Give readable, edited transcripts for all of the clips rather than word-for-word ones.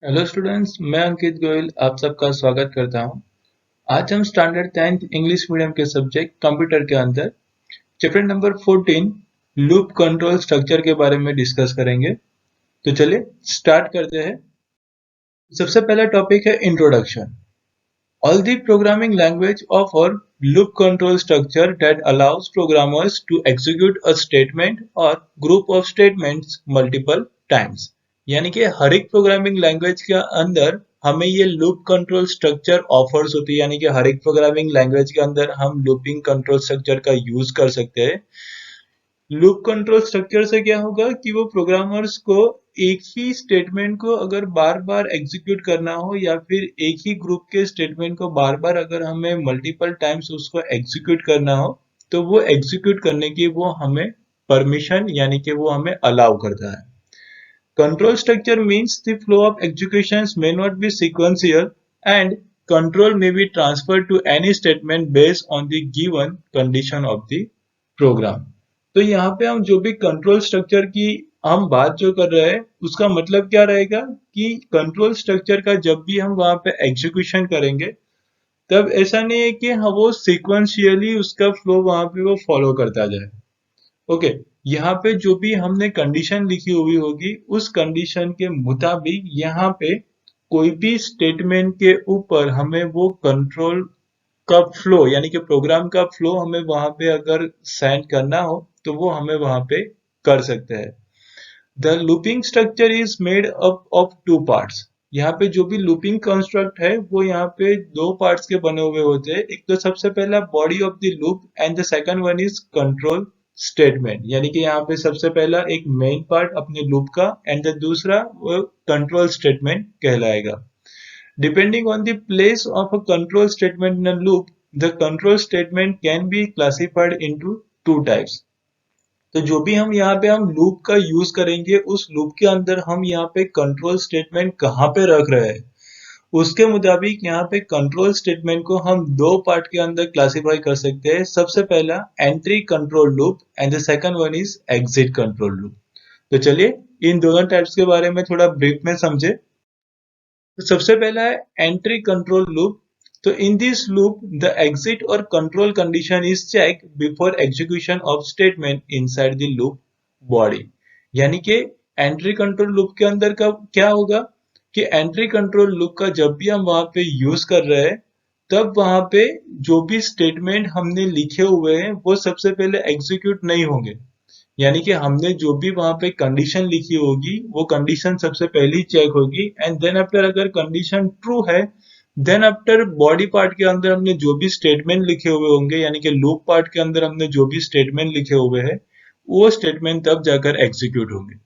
Hello students, मैं अंकित गोयल आप सबका स्वागत करता हूं। आज हम स्टैंडर्ड 10th इंग्लिश मीडियम के सब्जेक्ट कंप्यूटर के अंदर chapter number 14 loop control structure के बारे में डिस्कस करेंगे। तो चलिए स्टार्ट करते हैं। सबसे पहला टॉपिक है introduction. All the programming language offer loop control structure that allows programmers to execute a statement or group of statements multiple times। यानी कि हर एक प्रोग्रामिंग लैंग्वेज के अंदर हमें ये लूप कंट्रोल स्ट्रक्चर ऑफर्स होती है, यानी कि हर एक प्रोग्रामिंग लैंग्वेज के अंदर हम लूपिंग कंट्रोल स्ट्रक्चर का यूज कर सकते हैं। लूप कंट्रोल स्ट्रक्चर से क्या होगा कि वो प्रोग्रामर्स को एक ही स्टेटमेंट को अगर बार बार एग्जीक्यूट करना हो या फिर एक ही ग्रुप के स्टेटमेंट को बार बार अगर हमें मल्टीपल टाइम्स उसको एग्जीक्यूट करना हो तो वो एग्जीक्यूट करने की वो हमें परमिशन यानी कि वो हमें अलाउ करता है। Control structure means the flow of executions may not be sequential and control may be transfer to any statement based on the given condition of the program. तो यहाँ पे हम जो भी कंट्रोल स्ट्रक्चर की हम बात जो कर रहे हैं उसका मतलब क्या रहेगा कि कंट्रोल स्ट्रक्चर का जब भी हम वहां पे एग्जीक्यूशन करेंगे तब ऐसा नहीं है कि हाँ वो सीक्वेंशियली उसका फ्लो वहां पे वो फॉलो करता जाए। ओके, यहाँ पे जो भी हमने कंडीशन लिखी हुई होगी उस कंडीशन के मुताबिक यहाँ पे कोई भी स्टेटमेंट के ऊपर हमें वो कंट्रोल का फ्लो यानी कि प्रोग्राम का फ्लो हमें वहां पे अगर सेंड करना हो तो वो हमें वहां पे कर सकते हैं। The looping structure is made up of two parts. यहाँ पे जो भी लूपिंग कंस्ट्रक्ट है वो यहाँ पे दो पार्ट्स के बने हुए होते हैं। एक तो सबसे पहला body of the loop and the second one is control statement, यानी कि यहाँ पे सबसे पहला एक मेन पार्ट अपने लूप का एंड द दूसरा वो कंट्रोल स्टेटमेंट कहलाएगा। Depending on the place of a control statement in a loop, the control statement can be classified into two types। तो जो भी हम यहाँ पे हम लूप का यूज करेंगे उस लूप के अंदर हम यहाँ पे कंट्रोल स्टेटमेंट कहाँ पे रख रहे हैं उसके मुताबिक यहाँ पे कंट्रोल स्टेटमेंट को हम दो पार्ट के अंदर क्लासिफाई कर सकते हैं। सबसे पहला entry control loop and the second one is exit control loop. तो चलिए इन दोनों टाइप्स के बारे में थोड़ा ब्रीफ में समझे। तो सबसे पहला है एंट्री कंट्रोल लूप। तो in this loop the exit और control condition is check before execution of statement inside the loop body. यानी कि एंट्री कंट्रोल लूप के अंदर का क्या होगा कि एंट्री कंट्रोल लूप का जब भी हम वहां पे यूज कर रहे हैं तब वहां पे जो भी स्टेटमेंट हमने लिखे हुए हैं वो सबसे पहले एग्जीक्यूट नहीं होंगे। यानी कि हमने जो भी वहां पे कंडीशन लिखी होगी वो कंडीशन सबसे पहली चेक होगी एंड देन आफ्टर अगर कंडीशन ट्रू है देन आफ्टर बॉडी पार्ट के अंदर हमने जो भी स्टेटमेंट लिखे हुए होंगे यानी कि लूप पार्ट के अंदर हमने जो भी स्टेटमेंट लिखे हुए हैं वो स्टेटमेंट तब जाकर एग्जीक्यूट होंगे।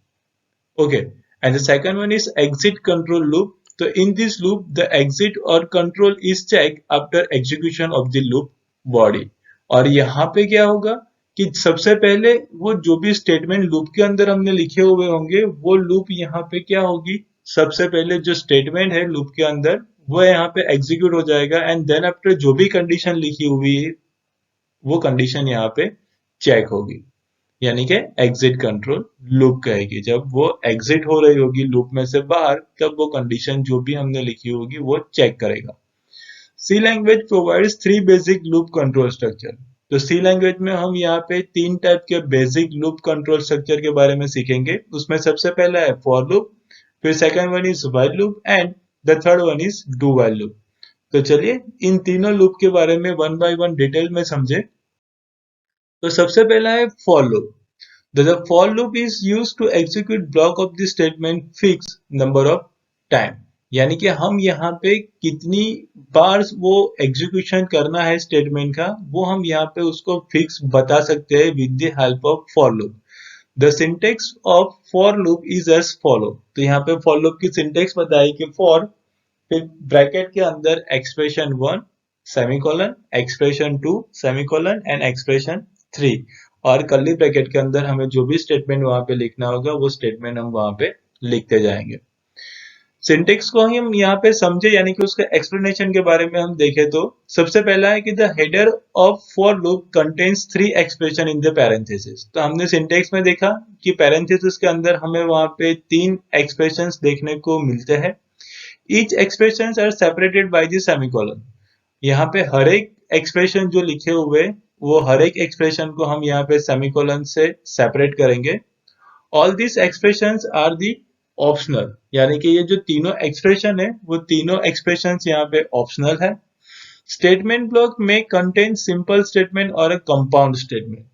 Okay, and the second one is exit control loop. तो in this loop the exit और control is check after execution of the loop body. और यहाँ पे क्या होगा कि सबसे पहले वो जो भी स्टेटमेंट लूप के अंदर हमने लिखे हुए होंगे वो लूप यहाँ पे क्या होगी, सबसे पहले जो स्टेटमेंट है लूप के अंदर वो यहाँ पे एग्जीक्यूट हो जाएगा एंड देन आफ्टर जो भी कंडीशन लिखी हुई है वो कंडीशन यहाँ पे चेक होगी। यानी कि एग्जिट कंट्रोल लूप कहेगी। जब वो एग्जिट हो रही होगी लूप में से बाहर तब वो कंडीशन जो भी हमने लिखी होगी वो चेक करेगा। C language provides three basic loop control structure. तो सी लैंग्वेज में हम यहाँ पे तीन टाइप के बेसिक लूप कंट्रोल स्ट्रक्चर के बारे में सीखेंगे। उसमें सबसे पहला है फॉर लूप, फिर second one is while loop and the third one is do while loop. तो चलिए इन तीनों लूप के बारे में वन बाय वन डिटेल में समझे। तो सबसे पहला है for loop. The for loop is used to execute block of the statement fixed number of time। यानी कि हम यहाँ पे कितनी बार वो एग्जीक्यूशन करना है स्टेटमेंट का वो हम यहाँ पे उसको फिक्स बता सकते हैं with the help of for loop. The syntax of for loop is as follow. तो यहाँ पे फॉर लूप की सिंटेक्स बताई कि फॉर, फिर ब्रैकेट के अंदर expression 1 semicolon, expression 2 semicolon and expression 3 और कर्ली ब्रैकेट के अंदर हमें जो भी स्टेटमेंट वहां पे लिखना होगा वो स्टेटमेंट हम वहां पे लिखते जाएंगे। सिंटेक्स को हम यहाँ पे समझे यानी कि उसका एक्सप्लेनेशन के बारे में हम देखें तो सबसे पहला है कि the header of for loop contains three expression in the parenthesis. तो हमने सिंटेक्स में देखा कि पैरेंथेसिस के अंदर हमें वहां पे तीन एक्सप्रेशंस देखने को मिलते हैं। Each expression are separated by the semicolon. यहाँ पे हर एक एक्सप्रेशन जो लिखे हुए वो हर एक एक्सप्रेशन को हम यहाँ पे सेमीकोलन से सेपरेट करेंगे। All this expressions are the optional, यानी कि ये जो तीनों एक्सप्रेशन है वो तीनों एक्सप्रेशंस यहाँ पे ऑप्शनल है। स्टेटमेंट ब्लॉक में कंटेन सिंपल स्टेटमेंट और अ कंपाउंड स्टेटमेंट।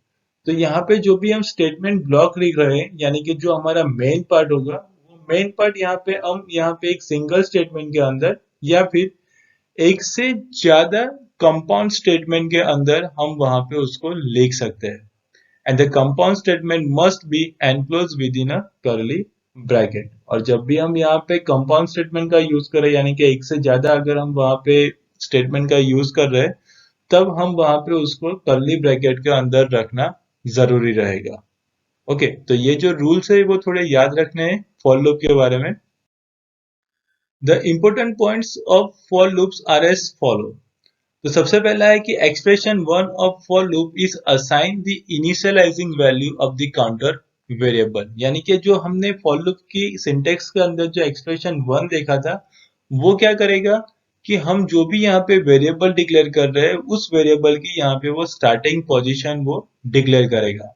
तो यहाँ पे जो भी हम स्टेटमेंट ब्लॉक लिख रहे हैं, यानी कि जो हमारा मेन पार्ट होगा, वो मेन पार्ट यहाँ पे हम यहाँ पे एक सिंगल स्टेटमेंट के अंदर या फिर एक से ज्यादा कंपाउंड स्टेटमेंट के अंदर हम वहां पे उसको लिख सकते हैं। And the compound statement must be enclose with in a curly bracket. और जब भी हम यहाँ पे कंपाउंड स्टेटमेंट का यूज करें, यानी कि एक से ज्यादा अगर हम वहां पे स्टेटमेंट का यूज कर रहे हैं, तब हम वहां पे उसको कर्ली ब्रैकेट के अंदर रखना जरूरी रहेगा। ओके, तो ये जो रूल्स है वो थोड़े याद रखने हैं फॉर लूप के बारे में। The important points of for loops are as follow. तो सबसे पहला है कि expression one of for loop is assign the initialising value of the counter variable. यानी कि जो हमने फॉर लूप की सिंटेक्स के अंदर जो एक्सप्रेशन वन देखा था, वो क्या करेगा कि हम जो भी यहाँ पे वेरिएबल डिक्लेयर कर रहे हैं, उस वेरिएबल की यहाँ पे वो स्टार्टिंग पोजीशन वो डिक्लेयर करेगा।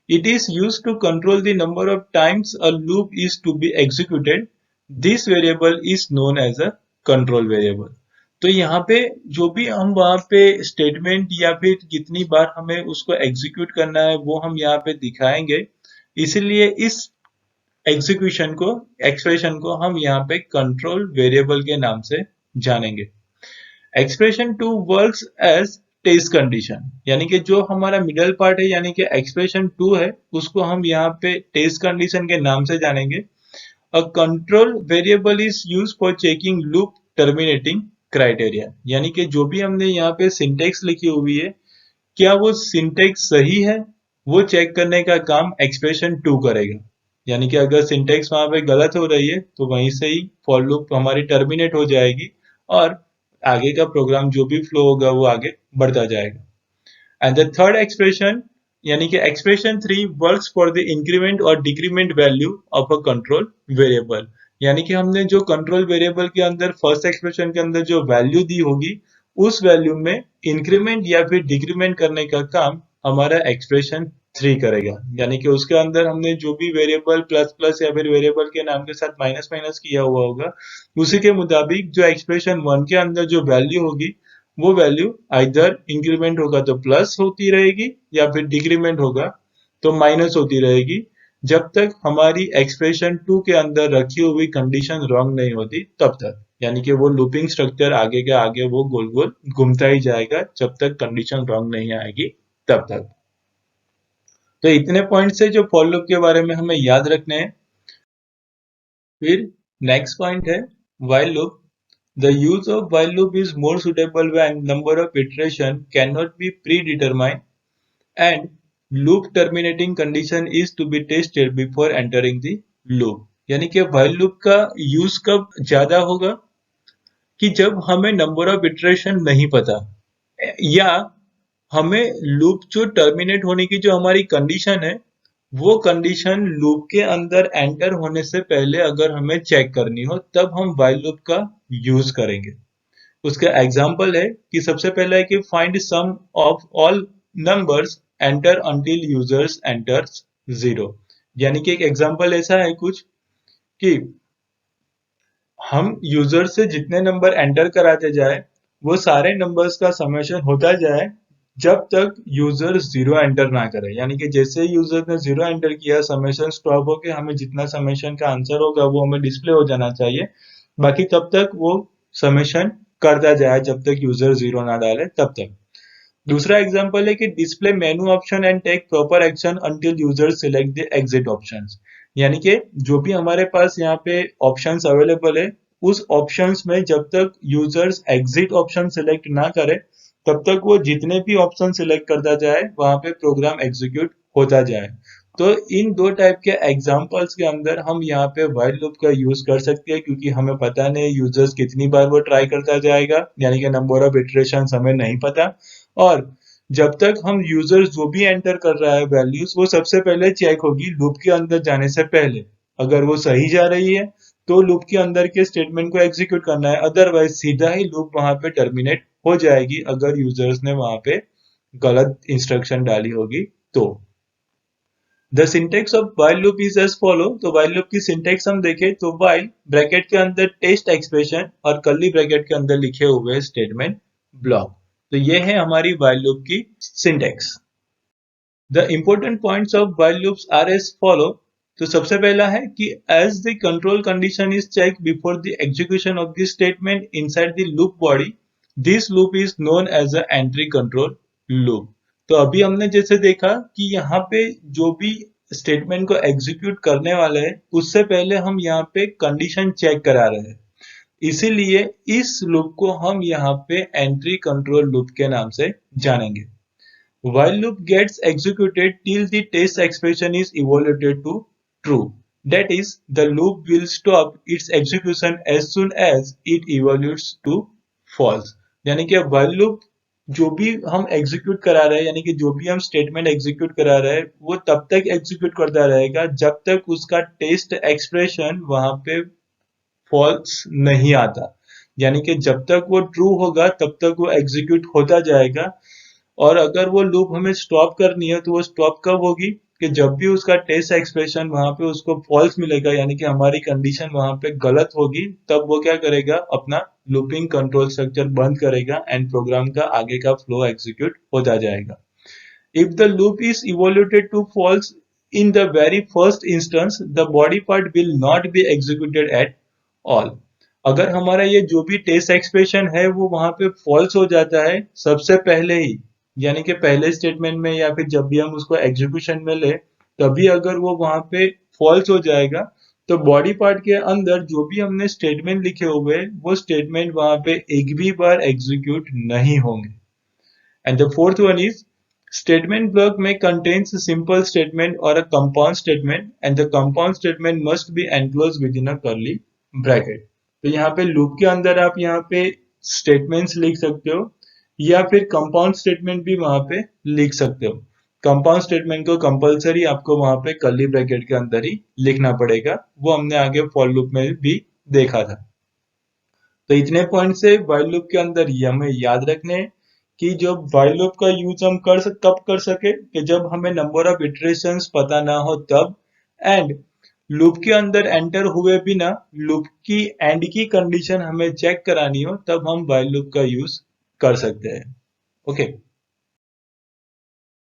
It is used to control the number of times a loop is to be executed. This variable is known as a control variable. तो यहाँ पे जो भी हम वहां पे स्टेटमेंट या फिर कितनी बार हमें उसको एग्जीक्यूट करना है वो हम यहाँ पे दिखाएंगे। इसलिए इस एग्जीक्यूशन को, एक्सप्रेशन को हम यहाँ पे कंट्रोल वेरिएबल के नाम से जानेंगे। Expression two works as test condition, यानी कि जो हमारा मिडल पार्ट है, यानी कि एक्सप्रेशन टू है, उसको हम यहाँ पे टेस्ट कंडीशन के नाम से जानेंगे। अ control variable is use for checking loop terminating criteria, यानी कि जो भी हमने यहाँ पे सिंटेक्स लिखी हुई है, क्या वो सिंटेक्स सही है, वो चेक करने का काम एक्सप्रेशन टू करेगा। यानी कि अगर सिंटेक्स वहां पे गलत हो रही है तो वहीं से ही फॉर लूप हमारी टर्मिनेट हो जाएगी और आगे का प्रोग्राम जो भी फ्लो होगा वो आगे बढ़ता जाएगा। एंड द थर्ड एक्सप्रेशन, यानी कि expression three works for the increment और decrement value of a control variable. यानी कि हमने जो कंट्रोल वेरिएबल के अंदर फर्स्ट एक्सप्रेशन के अंदर जो वैल्यू दी होगी, उस वैल्यू में इंक्रीमेंट या फिर डिक्रीमेंट करने का काम हमारा एक्सप्रेशन थ्री करेगा। यानी कि उसके अंदर हमने जो भी वेरिएबल प्लस प्लस या फिर वेरिएबल के नाम के साथ माइनस माइनस किया हुआ होगा, उसी के मुताबिक जो एक्सप्रेशन वन के अंदर जो वैल्यू होगी, वो वैल्यू आइदर इंक्रीमेंट होगा तो प्लस होती रहेगी या फिर डिक्रीमेंट होगा तो माइनस होती रहेगी, जब तक हमारी एक्सप्रेशन टू के अंदर रखी हुई कंडीशन रॉन्ग नहीं होती तब तक। यानी कि वो लूपिंग स्ट्रक्चर आगे के आगे वो गोल गोल घूमता ही जाएगा जब तक कंडीशन रॉन्ग नहीं आएगी तब तक। तो इतने पॉइंट से जो फॉर लूप के बारे में हमें याद रखने हैं। फिर नेक्स्ट पॉइंट है while loop. The use of while loop is more suitable when number of iteration cannot be predetermined and loop terminating condition is to be tested before entering the loop। यानी कि while loop का use कब ज्यादा होगा कि जब हमें number of iteration नहीं पता, या हमें लूप जो टर्मिनेट होने की जो हमारी कंडीशन है, वो कंडीशन लूप के अंदर एंटर होने से पहले अगर हमें चेक करनी हो, तब हम व्हाइल लूप का यूज करेंगे। उसका एग्जांपल है कि सबसे पहला है कि find sum of all numbers enter until users enters zero. यानी कि एक एग्जांपल ऐसा है कुछ कि हम यूजर से जितने नंबर एंटर कराते जाए, वो सारे नंबर्स का समेशन होता जाए जब तक यूजर जीरो एंटर ना करे। यानी कि जैसे ही यूजर ने जीरो एंटर किया, समेशन स्टॉप होके हमें जितना समेशन का आंसर होगा वो हमें डिस्प्ले हो जाना चाहिए। बाकी तब तक वो समेशन करता जाए जब तक यूजर जीरो ना डाले तब तक। दूसरा एग्जांपल है कि display menu option and take proper action until user select the exit options. यानी कि जो भी हमारे पास यहाँ पे ऑप्शंस अवेलेबल है, उस ऑप्शंस में जब तक यूजर्स एग्जिट ऑप्शन सिलेक्ट ना करे, तब तक वो जितने भी ऑप्शन सिलेक्ट करता जाए वहां पे प्रोग्राम एग्जीक्यूट होता जाए। तो इन दो टाइप के एग्जांपल्स के अंदर हम यहाँ पे व्हाइल लूप का यूज कर सकते हैं, क्योंकि हमें पता नहीं यूजर्स कितनी बार वो ट्राई करता जाएगा, यानी कि नंबर ऑफ इटरेशन हमें नहीं पता। और जब तक हम यूजर जो भी एंटर कर रहा है वैल्यूज, वो सबसे पहले चेक होगी लूप के अंदर जाने से पहले। अगर वो सही जा रही है तो लूप के अंदर के स्टेटमेंट को एग्जीक्यूट करना है, अदरवाइज सीधा ही लूप वहां पे टर्मिनेट हो जाएगी अगर यूजर्स ने वहां पे गलत इंस्ट्रक्शन डाली होगी तो। The syntax of while loop is as follow. तो व्हाइल लूप की सिंटेक्स हम देखें तो व्हाइल ब्रैकेट के अंदर टेस्ट एक्सप्रेशन और कर्ली ब्रैकेट के अंदर लिखे हुए स्टेटमेंट ब्लॉक। तो ये है हमारी व्हाइल लूप की syntax. The important points of while loops are as follow. तो सबसे पहला है कि as the control condition is check before the execution of the statement inside the loop body, this loop is known as a entry control loop. तो अभी हमने जैसे देखा कि यहाँ पे जो भी स्टेटमेंट को एग्जीक्यूट करने वाले हैं उससे पहले हम यहाँ पे कंडीशन चेक करा रहे हैं, इसीलिए इस लूप को हम यहाँ पे एंट्री कंट्रोल लूप के नाम से जानेंगे। While loop gets executed till the test expression is evaluated to true. That is, the loop will stop its execution as soon as it evaluates to false. यानी कि while loop जो भी हम execute करा रहे हैं, यानी कि जो भी हम स्टेटमेंट एग्जीक्यूट करा रहे हैं वो तब तक एग्जीक्यूट करता रहेगा जब तक उसका टेस्ट एक्सप्रेशन वहां पे फॉल्स नहीं आता। यानी कि जब तक वो ट्रू होगा तब तक वो एग्जीक्यूट होता जाएगा, और अगर वो लूप हमें स्टॉप करनी है तो वो स्टॉप कब होगी कि जब भी उसका टेस्ट एक्सप्रेशन वहां पे उसको फॉल्स मिलेगा, यानी कि हमारी कंडीशन वहां पे गलत होगी, तब वो क्या करेगा, अपना लूपिंग कंट्रोल स्ट्रक्चर बंद करेगा एंड प्रोग्राम का आगे का फ्लो एग्जीक्यूट होता जाएगा। If the loop is evaluated to false in the very first instance, the body part will not be executed at all. अगर हमारा ये जो भी टेस्ट एक्सप्रेशन है वो वहां पे फॉल्स हो जाता है सबसे पहले ही, यानी कि पहले स्टेटमेंट में या फिर जब भी हम उसको एग्जीक्यूशन में ले तभी अगर वो वहां पे फॉल्स हो जाएगा तो बॉडी पार्ट के अंदर जो भी हमने स्टेटमेंट लिखे हुए वो स्टेटमेंट वहां पे एक भी बार एग्जीक्यूट नहीं होंगे। And the fourth one is statement block में कंटेन्स सिंपल स्टेटमेंट और a compound statement and the compound statement must be enclose with in a curly bracket. तो यहाँ पे लूप के अंदर आप यहाँ पे स्टेटमेंट्स लिख सकते हो या फिर कंपाउंड स्टेटमेंट भी वहां पे लिख सकते हो। कंपाउंड स्टेटमेंट को कंपलसरी आपको वहां पे कर्ली ब्रैकेट के अंदर ही लिखना पड़ेगा, वो हमने आगे फॉर लूप में भी देखा था। तो इतने पॉइंट से व्हाइल लूप के अंदर ये हमें याद रखने हैं कि जो व्हाइल लूप का यूज हम कब कर सके कि जब हमें नंबर ऑफ इटरेशंस पता ना हो तब, एंड लूप के अंदर एंटर हुए बिना लूप की एंड की कंडीशन हमें चेक करानी हो तब हम व्हाइल लूप का यूज कर सकते हैं। ओके,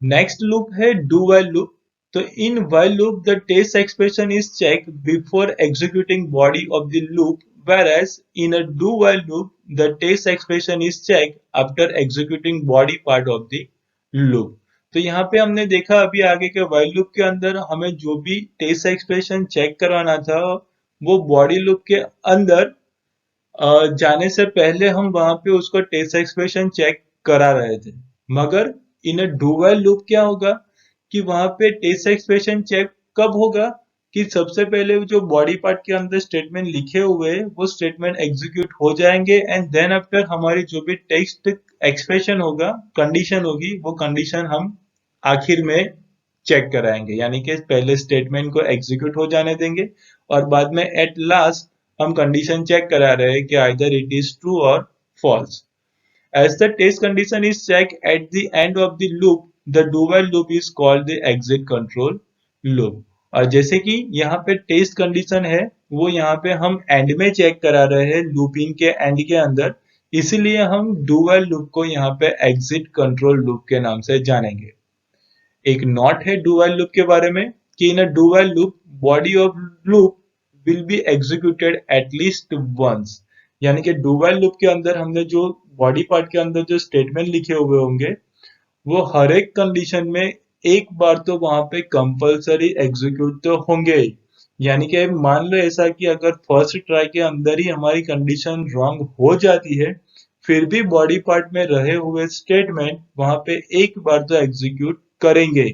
नेक्स्ट लूप है डू व्हाइल लूप। तो in while loop the test expression is check before executing body of the loop, whereas in a do while loop the test expression is checked after executing body part of the loop। तो यहाँ पे हमने देखा अभी आगे के while loop के अंदर हमें जो भी टेस्ट एक्सप्रेशन चेक करवाना था वो बॉडी लूप के अंदर जाने से पहले हम वहां पे उसको टेस्ट एक्सप्रेशन चेक करा रहे थे। मगर इन अ डू व्हाइल लूप क्या होगा कि वहां पे टेस्ट एक्सप्रेशन चेक कब होगा कि सबसे पहले जो बॉडी पार्ट के अंदर स्टेटमेंट लिखे हुए वो स्टेटमेंट एग्जीक्यूट हो जाएंगे एंड देन आफ्टर हमारी जो भी टेक्स्ट एक्सप्रेशन होगा, कंडीशन होगी, वो कंडीशन हम आखिर में चेक कराएंगे, यानी कि पहले स्टेटमेंट को एग्जीक्यूट हो जाने देंगे और बाद में एट लास्ट हम कंडीशन चेक करा रहे हैं कि आइदर इट इज ट्रू और false. As the test condition is check at the end of the loop, the do while loop is called the exit control loop. और जैसे कि यहाँ पे टेस्ट कंडीशन है वो यहाँ पे हम एंड में चेक करा रहे हैं लूपिंग के एंड के अंदर, इसीलिए हम डू व्हाइल लूप को यहाँ पे एग्जिट कंट्रोल लूप के नाम से जानेंगे। एक नोट है डू व्हाइल लूप के बारे में कि in a do while loop body of loop will be executed at least once. यानी कि डू व्हाइल लूप के अंदर हमने जो बॉडी पार्ट के अंदर जो स्टेटमेंट लिखे हुए होंगे वो हर एक कंडीशन में एक बार तो वहां पे कंपलसरी एग्जीक्यूट तो होंगे ही। यानी कि मान लो ऐसा कि अगर फर्स्ट ट्राई के अंदर ही हमारी कंडीशन रॉन्ग हो जाती है फिर भी बॉडी पार्ट में रहे हुए स्टेटमेंट वहां पे एक बार तो एग्जीक्यूट करेंगे।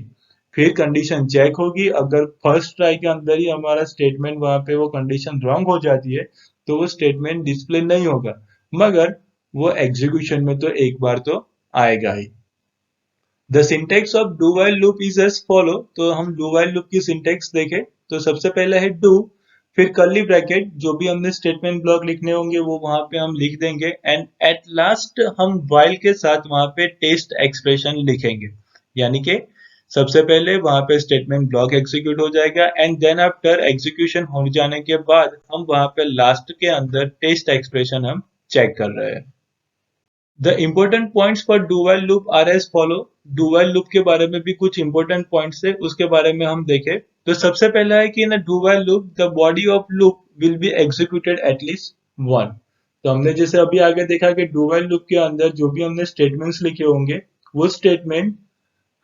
फिर कंडीशन चेक होगी, अगर फर्स्ट ट्राई के अंदर ही हमारा स्टेटमेंट वहां पे वो कंडीशन रॉन्ग हो जाती है तो वो स्टेटमेंट डिस्प्ले नहीं होगा, मगर वो एग्जीक्यूशन में तो एक बार तो आएगा ही। The syntax of do while loop is as follow. तो हम डू व्हाइल लूप की सिंटेक्स देखें तो सबसे पहले है डू। फिर कर्ली ब्रैकेट, जो भी हमने स्टेटमेंट ब्लॉक लिखने होंगे वो वहां पे हम लिख देंगे, एंड एट लास्ट हम व्हाइल के साथ वहां पे टेस्ट एक्सप्रेशन लिखेंगे। यानी कि सबसे पहले वहां पे स्टेटमेंट ब्लॉक एग्जीक्यूट हो जाएगा, एंड देन आफ्टर एग्जीक्यूशन हो जाने के बाद हम वहां पे लास्ट के अंदर टेस्ट एक्सप्रेशन हम चेक कर रहे हैं। The important points for do while loop are as follow. Do while loop के बारे में भी कुछ इंपॉर्टेंट पॉइंट्स है, उसके बारे में हम देखें। तो सबसे पहला है कि in do while loop the body of loop will be executed at least one. तो हमने जैसे अभी आगे देखा कि डू व्हाइल लूप के अंदर जो भी हमने स्टेटमेंट्स लिखे होंगे वो स्टेटमेंट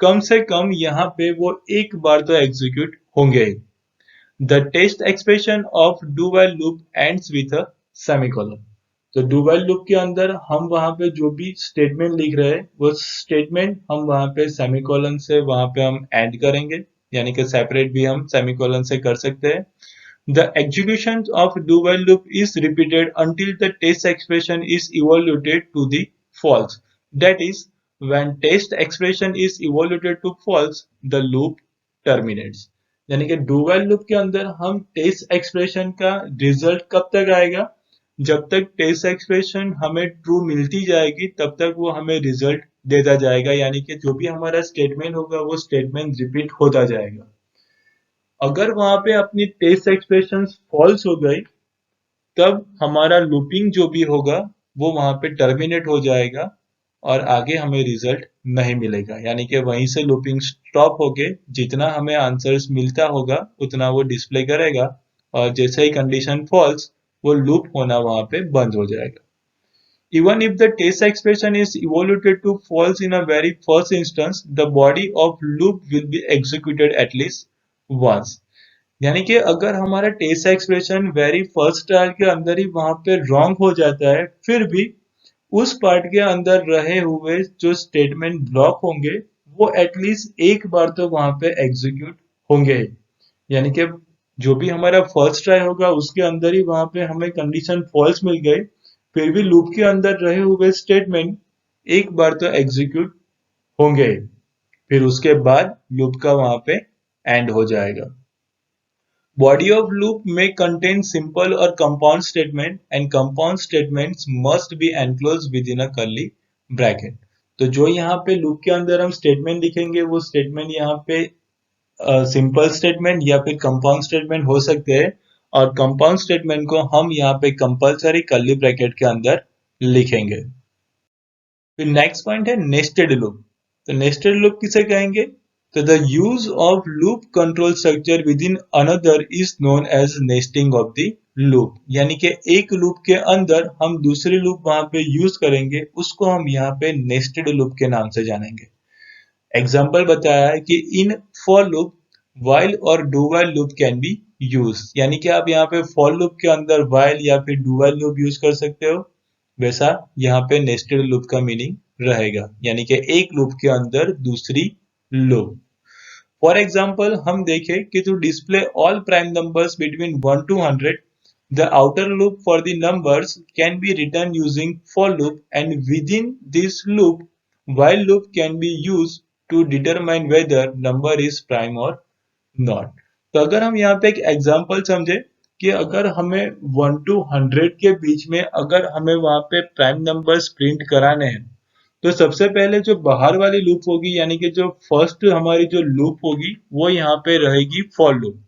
कम से कम यहाँ पे वो एक बार तो एग्जीक्यूट होंगे ही। The test expression of do while loop ends with a semicolon। तो do while loop के अंदर हम वहां पे जो भी स्टेटमेंट लिख रहे हैं वो स्टेटमेंट हम वहां पे सेमिकोलन से वहां पे हम एंड करेंगे, यानी कि सेपरेट भी हम सेमिकोलन से कर सकते हैं। The execution of do while loop is repeated until the test expression is evaluated to the false. That is, when test expression is evaluated to false, the loop terminates। यानी कि do while loop के अंदर हम test expression का result कब तक आएगा, जब तक टेस्ट एक्सप्रेशन हमें ट्रू मिलती जाएगी तब तक वो हमें रिजल्ट देता जाएगा, यानी कि जो भी हमारा स्टेटमेंट होगा वो स्टेटमेंट रिपीट होता जाएगा। अगर वहां पे अपनी टेस्ट एक्सप्रेशन फॉल्स हो गई तब हमारा लूपिंग जो भी होगा वो वहां पे टर्मिनेट हो जाएगा और आगे हमें रिजल्ट नहीं मिलेगा, यानी कि वहीं से लूपिंग स्टॉप होके जितना हमें आंसर्स मिलता होगा उतना वो डिस्प्ले करेगा, और जैसे ही कंडीशन फॉल्स वो लूप होना वहां पे बंद हो जाएगा। Even if the test expression is evaluated to false in a very first instance, the body of loop will be executed at least once। यानी कि अगर हमारा test expression very first trial के अंदर ही वहां पे रॉन्ग हो जाता है, फिर भी उस पार्ट के अंदर रहे हुए जो स्टेटमेंट ब्लॉक होंगे वो एटलीस्ट एक बार तो वहां पे एग्जीक्यूट होंगे। यानी कि जो भी हमारा फर्स्ट ट्राई होगा उसके अंदर ही वहां पे हमें कंडीशन फॉल्स मिल गई, फिर भी लूप के अंदर रहे हुए स्टेटमेंट एक बार तो एग्जीक्यूट होंगे, फिर उसके बाद लूप का वहां पे एंड हो जाएगा। Body of loop may contain simple or compound statement and compound statements must be enclosed within a curly bracket। तो जो यहाँ पे लूप के अंदर हम स्टेटमेंट लिखेंगे वो स्टेटमेंट यहाँ पे सिंपल स्टेटमेंट या फिर कंपाउंड स्टेटमेंट हो सकते हैं, और कंपाउंड स्टेटमेंट को हम यहाँ पे कंपलसरी कर्ली ब्रैकेट के अंदर लिखेंगे। फिर नेक्स्ट पॉइंट है नेस्टेड लूप। तो नेस्टेड लूप किसे कहेंगे, तो the use of loop control structure within another is known as nesting of the loop. यानी कि एक लूप के अंदर हम दूसरी लूप वहां पे यूज करेंगे, उसको हम यहाँ पे नेस्टेड लूप के नाम से जानेंगे। एग्जाम्पल बताया है कि इन फॉर लूप वाइल और do while loop can be use, यानी कि आप यहाँ पे फॉर लूप के अंदर वाइल या फिर डू वाइल लूप यूज कर सकते हो, वैसा यहाँ पे नेस्टेड लूप का मीनिंग रहेगा, यानी कि एक लूप के अंदर दूसरी लूप। फॉर एग्जाम्पल हम देखें कि to display all prime numbers between 1 to 100, the outer loop for the numbers can be written using for loop, and within this loop while loop can be used to determine whether number is prime or not। तो अगर हम यहाँ पे एक example समझे कि अगर हमें 1 to 100 के बीच में अगर हमें वहां पे प्राइम नंबर्स प्रिंट कराने हैं, तो सबसे पहले जो बाहर वाली लूप होगी, यानी कि जो फर्स्ट हमारी जो लूप होगी वो यहाँ पे रहेगी फॉर लूप,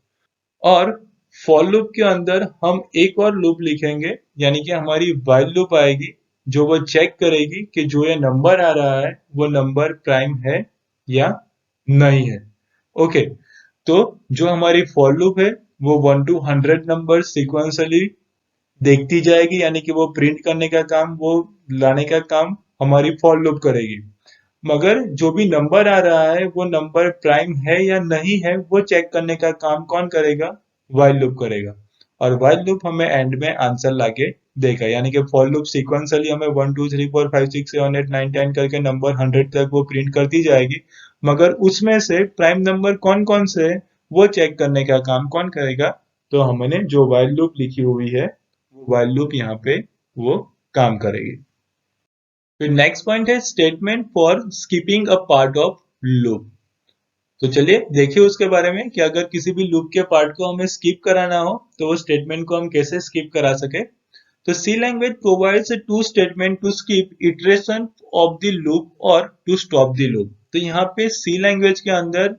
और फॉर लूप के अंदर हम एक और लूप लिखेंगे, यानी कि हमारी व्हाइल लूप आएगी जो वो चेक करेगी कि जो ये नंबर आ रहा है वो नंबर प्राइम है या नहीं है। ओके, तो जो हमारी फॉर लूप है वो 1 to 100 नंबर सिक्वेंसली देखती जाएगी, यानी कि वो प्रिंट करने का काम, वो लाने का काम हमारी फॉर लूप करेगी। मगर जो भी नंबर आ रहा है वो नंबर प्राइम है या नहीं है वो चेक करने का काम कौन करेगा, व्हाइल लूप करेगा। और व्हाइल लूप हमें एंड में आंसर लाके देगा, यानी कि फॉर लूप सीक्वेंसली हमें 1 2 3 4 5 6 7 8 9 10 करके नंबर 100 तक वो प्रिंट करती जाएगी, मगर उसमें से प्राइम नंबर कौन कौन से है वो चेक करने का काम कौन करेगा, तो हमने जो व्हाइल लूप लिखी हुई है वो व्हाइल लूप यहाँ पे वो काम करेगी। फिर नेक्स्ट पॉइंट है statement for skipping a part of loop. तो चलिए देखिए उसके बारे में कि अगर किसी भी लूप के पार्ट को हमें स्किप कराना हो तो वो स्टेटमेंट को हम कैसे स्किप करा सके। तो C language provides two statement to skip iteration of the loop और टू स्टॉप द लूप। तो यहाँ पे सी लैंग्वेज के अंदर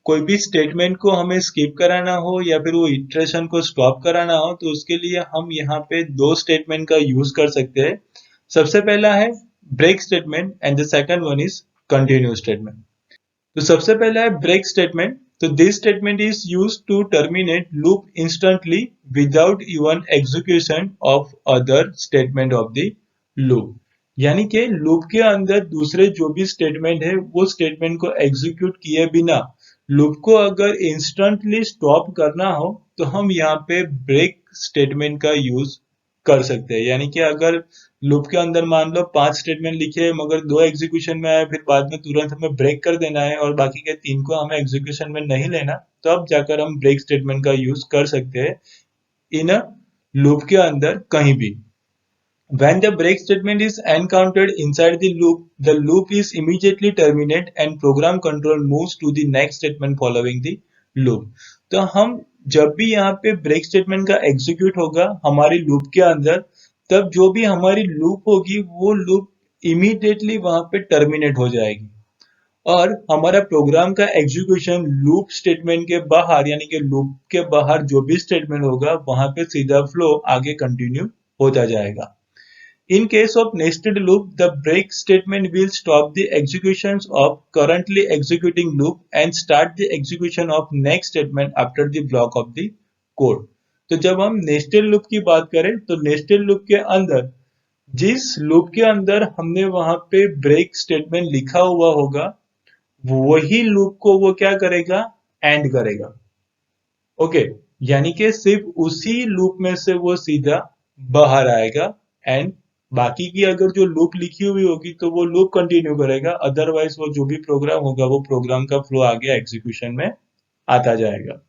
कोई भी स्टेटमेंट को हमें स्किप कराना हो या फिर वो इटरेशन को स्टॉप कराना हो तो उसके लिए हम यहाँ पे दो स्टेटमेंट का यूज कर सकते हैं। सबसे पहला है break statement and the second one is continue statement. तो सबसे पहला है ब्रेक स्टेटमेंट। तो this statement is used to terminate loop instantly without even execution of other statement of the loop. यानी कि लूप के अंदर दूसरे जो भी स्टेटमेंट है वो स्टेटमेंट को एग्जीक्यूट किए बिना लूप को अगर इंस्टेंटली स्टॉप करना हो तो हम यहाँ पे ब्रेक स्टेटमेंट का यूज कर सकते हैं। यानी कि अगर लूप के अंदर मान लो 5 स्टेटमेंट लिखे हैं मगर 2 एग्जीक्यूशन में आए, फिर बाद में तुरंत हमें ब्रेक कर देना है और बाकी के 3 को हमें एग्जीक्यूशन में नहीं लेना, तब जाकर हम ब्रेक स्टेटमेंट का यूज कर सकते हैं इन अ लूप के अंदर कहीं भी। When the break statement is encountered inside the loop is immediately terminated and program control moves to the next statement following the loop। तो हम जब भी यहाँ पे ब्रेक स्टेटमेंट का एग्जीक्यूट होगा हमारी लूप के अंदर, तब जो भी हमारी लूप होगी वो लूप इमीडिएटली वहां पे टर्मिनेट हो जाएगी और हमारा प्रोग्राम का एग्जीक्यूशन लूप स्टेटमेंट के बाहर यानी कि लूप के बाहर जो भी स्टेटमेंट होगा वहां पे सीधा फ्लो आगे कंटिन्यू होता जाएगा। In case of nested loop, the break statement will stop the executions of currently executing loop and start the execution of next statement after the block of the code। तो जब हम nested loop की बात करें तो nested loop के अंदर जिस लूप के अंदर हमने वहां पे ब्रेक स्टेटमेंट लिखा हुआ होगा वही लूप को वो क्या करेगा, एंड करेगा। ओके, यानी कि सिर्फ उसी लूप में से वो सीधा बाहर आएगा एंड बाकी की अगर जो लूप लिखी हुई होगी तो वो लूप कंटिन्यू करेगा, अदरवाइज वो जो भी प्रोग्राम होगा वो प्रोग्राम का फ्लो आगे एग्जीक्यूशन में आता जाएगा।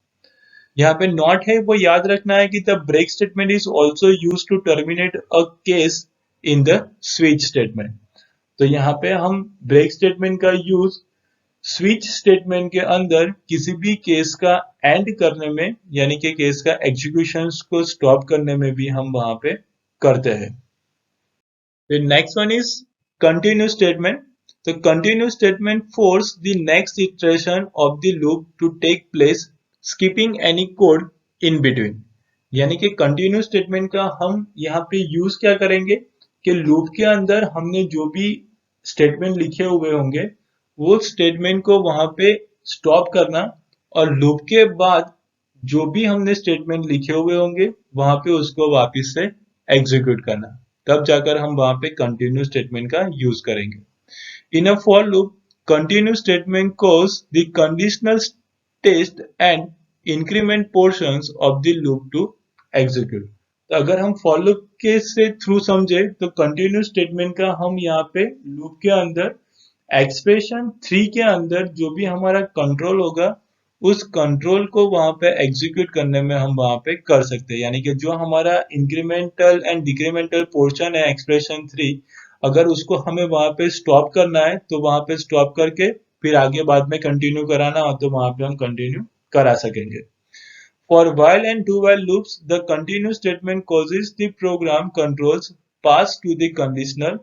यहाँ पे नॉट है वो याद रखना है कि the break statement is also use to terminate a case in the switch statement. तो यहाँ पे हम ब्रेक स्टेटमेंट का यूज स्विच स्टेटमेंट के अंदर किसी भी केस का एंड करने में यानी कि केस का एग्जीक्यूशन को स्टॉप करने में भी हम वहां पे करते हैं। फिर next one is continue statement. तो continue statement force the next iteration of the loop to take place skipping any code in between. यानी कि कंटिन्यू स्टेटमेंट का हम यहाँ पे यूज क्या करेंगे कि लूप के अंदर हमने जो भी स्टेटमेंट लिखे हुए होंगे वो स्टेटमेंट को वहां पे स्टॉप करना और लूप के बाद जो भी हमने स्टेटमेंट लिखे हुए होंगे वहां पे उसको वापस से एग्जीक्यूट करना, तब जाकर हम वहां पे कंटिन्यू स्टेटमेंट का यूज करेंगे। In a for loop continue statement cause the conditional test and increment portions of the loop to execute. तो अगर हम फॉर लूप के से थ्रू समझे तो कंटिन्यू स्टेटमेंट का हम यहाँ पे लूप के अंदर एक्सप्रेशन 3 के अंदर जो भी हमारा कंट्रोल होगा उस कंट्रोल को वहां पे एग्जीक्यूट करने में हम वहां पे कर सकते हैं। यानी कि जो हमारा इंक्रीमेंटल एंड डिक्रीमेंटल पोर्शन है एक्सप्रेशन 3, अगर उसको हमें वहां पे स्टॉप करना है तो वहां पे स्टॉप करके फिर आगे बाद में कंटिन्यू कराना हो तो वहां पे हम कंटिन्यू करा सकेंगे। For while and do while loops, the continue statement causes the program controls pass to the conditional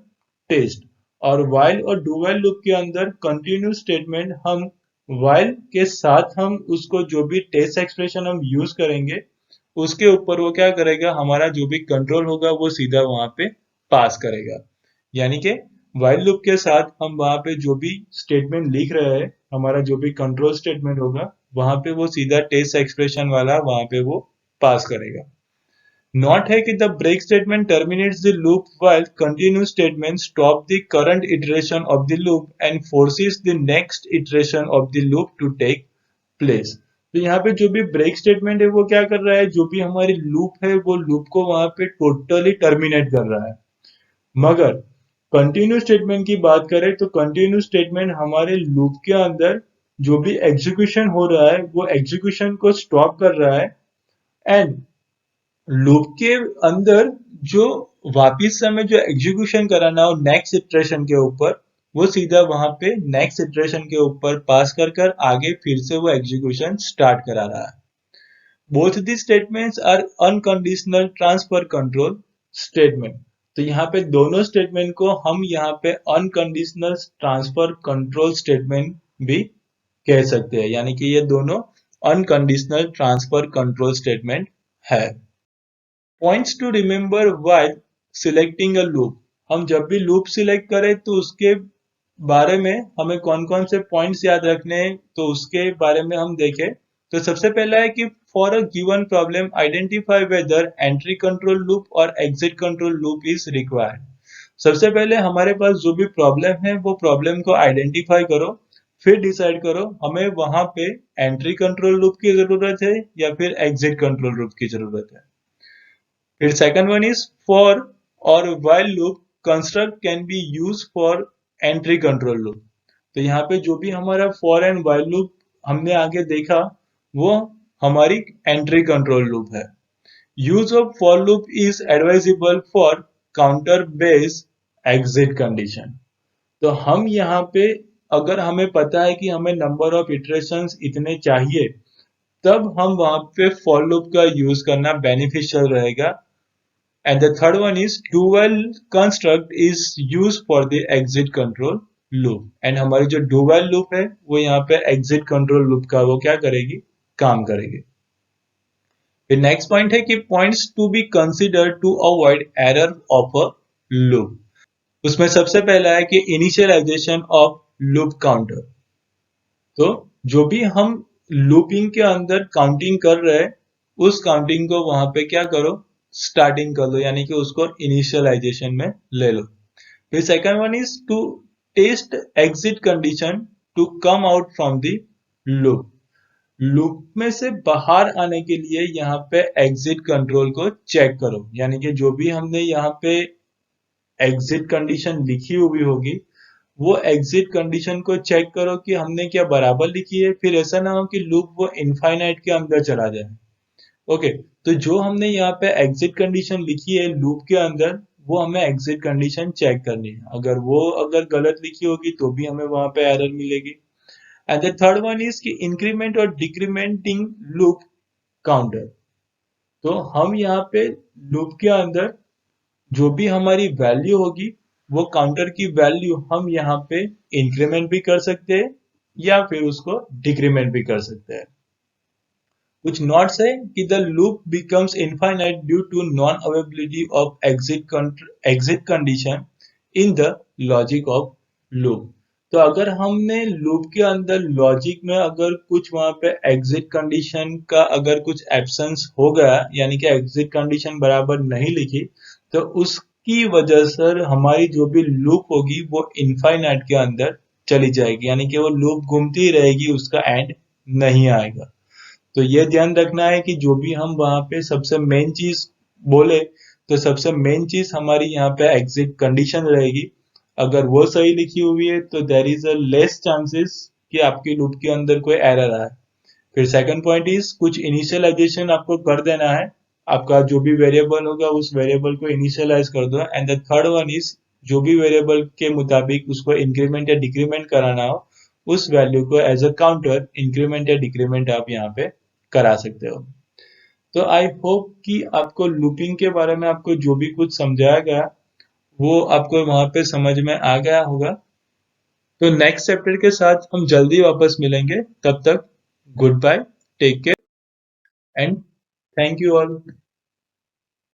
test। और while और do while लूप के अंदर कंटिन्यू स्टेटमेंट हम while के साथ हम उसको जो भी टेस्ट एक्सप्रेशन हम यूज करेंगे उसके ऊपर वो क्या करेगा, हमारा जो भी कंट्रोल होगा वो सीधा वहां पे पास करेगा। यानी कि while लूप के साथ हम वहां पे जो भी स्टेटमेंट लिख रहे हैं हमारा जो भी कंट्रोल स्टेटमेंट होगा वहां पे वो सीधा टेस्ट एक्सप्रेशन वाला वहां पे वो पास करेगा। नॉट है कि the break statement terminates the loop while continue statement stop the current iteration of the loop and forces the next iteration of the loop to take place. तो यहाँ पे जो भी ब्रेक स्टेटमेंट है वो क्या कर रहा है, जो भी हमारी लूप है वो लूप को वहां पे टोटली टर्मिनेट कर रहा है। मगर कंटिन्यू स्टेटमेंट की बात करें तो कंटिन्यू स्टेटमेंट हमारे लूप के अंदर जो भी एग्जीक्यूशन हो रहा है वो एग्जीक्यूशन को स्टॉप कर रहा है एंड लूप के अंदर जो वापिस से हमें जो एग्जीक्यूशन कराना हो नेक्स्ट इटरेशन के ऊपर वो सीधा वहां पे नेक्स्ट इटरेशन के ऊपर पास कर कर आगे फिर से वो एग्जीक्यूशन स्टार्ट करा रहा है। Both the statements are unconditional transfer control statement. तो यहाँ पे दोनों स्टेटमेंट को हम यहाँ पे अनकंडीशनल ट्रांसफर कंट्रोल स्टेटमेंट भी कह सकते हैं, यानी कि ये दोनों अनकंडीशनल ट्रांसफर कंट्रोल स्टेटमेंट है। Points to remember while selecting a loop. हम जब भी लूप सिलेक्ट करें तो उसके बारे में हमें कौन कौन से पॉइंट्स याद रखने हैं, तो उसके बारे में हम देखें। तो सबसे पहला है कि for a given problem identify whether entry control loop और exit control loop is required. सबसे पहले हमारे पास जो भी प्रॉब्लम है वो प्रॉब्लम को आइडेंटिफाई करो, फिर डिसाइड करो हमें वहां पे एंट्री कंट्रोल लूप की जरूरत है या फिर एग्जिट कंट्रोल लूप की जरूरत है। फिर सेकंड वन इज फॉर और while loop construct can be use for entry control loop. तो यहाँ पे जो भी हमारा फॉर एंड व्हाइल लूप हमने आगे देखा वो हमारी एंट्री कंट्रोल लूप है। Use of for loop is advisable for counter based exit condition. तो हम यहाँ पे अगर हमें पता है कि हमें नंबर ऑफ इटरेशंस इतने चाहिए, तब हम वहां पे फॉर लूप का यूज करना बेनिफिशियल रहेगा। And the third one is do while construct is used for the exit control loop. And हमारी जो do while loop है वो यहाँ पे exit control loop का वो क्या करेगी, काम करेगी। फिर नेक्स्ट पॉइंट है कि points to be considered to avoid error of a loop. उसमें सबसे पहला है कि initialization of loop counter। तो जो भी हम लूपिंग के अंदर काउंटिंग कर रहे हैं उस काउंटिंग को वहां पे क्या करो, स्टार्टिंग कर लो, यानी कि उसको इनिशियलाइजेशन में ले लो। फिर second one is to test exit condition to come out from the loop. Loop में से बाहर आने के लिए यहाँ पे एग्जिट कंट्रोल को चेक करो, यानी कि जो भी हमने यहाँ पे एग्जिट कंडीशन लिखी हुई होगी वो एग्जिट कंडीशन को चेक करो कि हमने क्या बराबर लिखी है। फिर ऐसा ना हो कि लूप वो इनफाइनाइट के अंदर चला जाए। ओके, तो जो हमने यहाँ पे एग्जिट कंडीशन लिखी है लूप के अंदर वो हमें एग्जिट कंडीशन चेक करनी है। अगर गलत लिखी होगी तो भी हमें वहां पे एरर मिलेगी। And the third one is कि इंक्रीमेंट और डिक्रीमेंटिंग लूप काउंटर। तो हम यहाँ पे लूप के अंदर जो भी हमारी वैल्यू होगी वो काउंटर की वैल्यू हम यहाँ पे इंक्रीमेंट भी कर सकते हैं या फिर उसको डिक्रीमेंट भी कर सकते हैं। कुछ नोट्स है कि the loop becomes infinite due to non availability of exit condition in the logic of loop. तो अगर हमने लूप के अंदर लॉजिक में अगर कुछ वहां पे एग्जिट कंडीशन का अगर कुछ एब्सेंस हो गया, यानी कि एग्जिट कंडीशन बराबर नहीं लिखी, तो उसकी वजह से हमारी जो भी लूप होगी वो इनफाइनाइट के अंदर चली जाएगी, यानी कि वो लूप घूमती रहेगी, उसका एंड नहीं आएगा। तो ये ध्यान रखना है कि जो भी हम वहां पे सबसे मेन चीज बोले तो सबसे मेन चीज हमारी यहाँ पे एग्जिट कंडीशन रहेगी। अगर वो सही लिखी हुई है तो there is a less chances कि आपकी लूप के अंदर कोई एरर आए। फिर सेकंड पॉइंट इज कुछ इनिशियलाइजेशन आपको कर देना है, आपका जो भी वेरिएबल होगा उस वेरिएबल को इनिशियलाइज कर दो। And the third one is जो भी वेरिएबल के मुताबिक उसको इंक्रीमेंट या डिक्रीमेंट कराना हो उस वैल्यू को एज अ काउंटर इंक्रीमेंट या डिक्रीमेंट आप यहाँ पे करा सकते हो। तो आई होप कि आपको लूपिंग के बारे में आपको जो भी कुछ समझाया गया वो आपको वहां पे समझ में आ गया होगा। तो नेक्स्ट चैप्टर के साथ हम जल्दी वापस मिलेंगे, तब तक good bye, take care and thank you all.